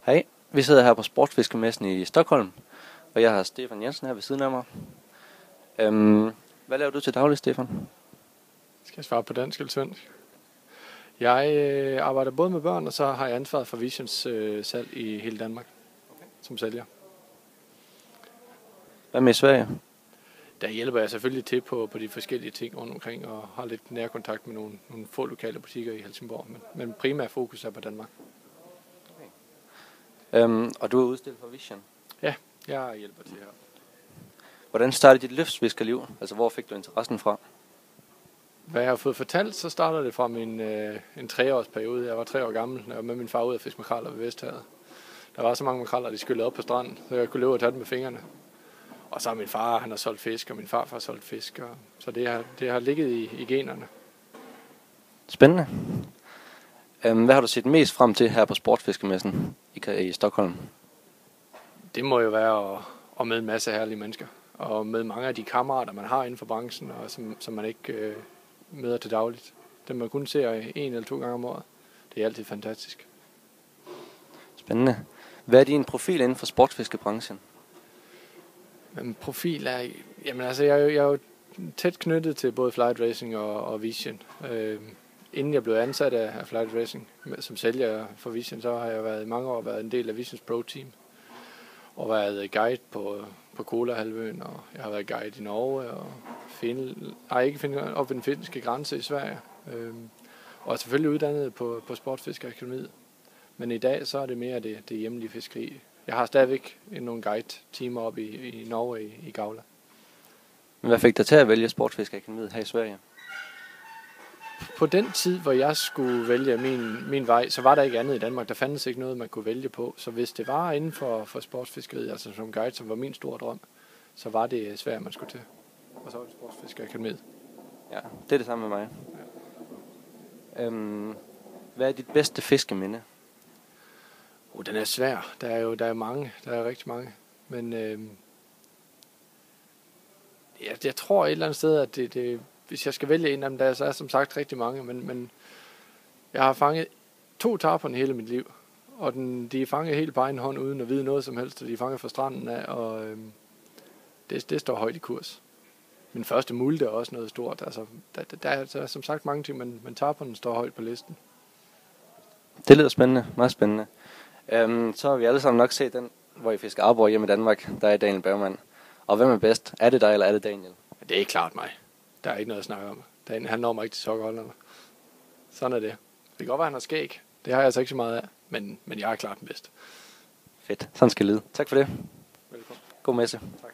Hej, vi sidder her på Sportsfiskermessen i Stockholm, og jeg har Stefan Jensen her ved siden af mig. Hvad laver du til daglig, Stefan? Skal jeg svare på dansk eller svensk? Jeg arbejder både med børn, og så har jeg ansvaret for Visions salg i hele Danmark som sælger. Hvad med i Sverige? Der hjælper jeg selvfølgelig til på de forskellige ting rundt omkring, og har lidt nærkontakt med nogle få lokale butikker i Helsingborg, men primært fokus er på Danmark. Og du er udstillet for Vision. Ja, jeg hjælper til her. Hvordan startede dit lystfiskerliv? Altså, hvor fik du interessen fra? Hvad jeg har fået fortalt, så starter det fra en 3-årsperiode. Jeg var 3 år gammel, når jeg var med min far ud at fiske makreller ved Vesthavet. Der var så mange makreller, de skyllede op på stranden, så jeg kunne løbe og tage dem med fingrene. Og så har min far, han har solgt fisk, og min farfar har solgt fisk. Så det har ligget i generne. Spændende. Hvad har du set mest frem til her på Sportsfiskermessen i Stockholm? Det må jo være at møde en masse herlige mennesker. Og med mange af de kammerater, man har inden for branchen, og som man ikke møder til dagligt. Dem man kun ser 1 eller 2 gange om året. Det er altid fantastisk. Spændende. Hvad er din profil inden for sportsfiskebranchen? Men profil er... Jamen altså, jeg er jo tæt knyttet til både Flight Racing og Vision. Inden jeg blev ansat af Flight Racing som sælger for Vision, så har jeg i mange år været en del af Visions Pro Team. Og været guide på Kolahalvøen, og jeg har været guide i Norge, og op ved den finske grænse i Sverige. Og selvfølgelig uddannet på Sportsfiskerakademiet. Men i dag så er det mere det hjemlige fiskeri. Jeg har stadigvæk nogle guide-timer op i Norge i Gavla. Hvad fik dig til at vælge Sportsfiskerakademiet her i Sverige? På den tid, hvor jeg skulle vælge min vej, så var der ikke andet i Danmark. Der fandtes ikke noget, man kunne vælge på. Så hvis det var inden for sportsfiskeriet, altså som guide, som var min store drøm, så var det Sverige, man skulle til. Og så var det Sportsfiskerakademiet. Ja, det er det samme med mig. Ja. Hvad er dit bedste fiskeminde? Den er svær. Der er mange. Der er rigtig mange. Men jeg tror et eller andet sted, at det hvis jeg skal vælge en af dem, der så er som sagt rigtig mange, men jeg har fanget 2 tarperne hele mit liv, og de er fanget helt på egen hånd, uden at vide noget som helst, og de er fanget fra stranden af, og det står højt i kurs. Min første multe er også noget stort, altså der er som sagt mange ting, men tarperne står højt på listen. Det lyder spændende, meget spændende. Så har vi alle sammen nok set den, hvor I fisker arbor hjemme i Danmark, der er Daniel Bergman. Og hvem er bedst? Er det dig, eller er det Daniel? Det er klart mig. Der er ikke noget at snakke om. Han når mig ikke til sokkerholderne. Sådan er det. Det kan godt være, han har skæg. Det har jeg altså ikke så meget af. Men jeg er klart den bedste. Fedt. Sådan skal det lyde. Tak for det. Velkommen. God messe. Tak.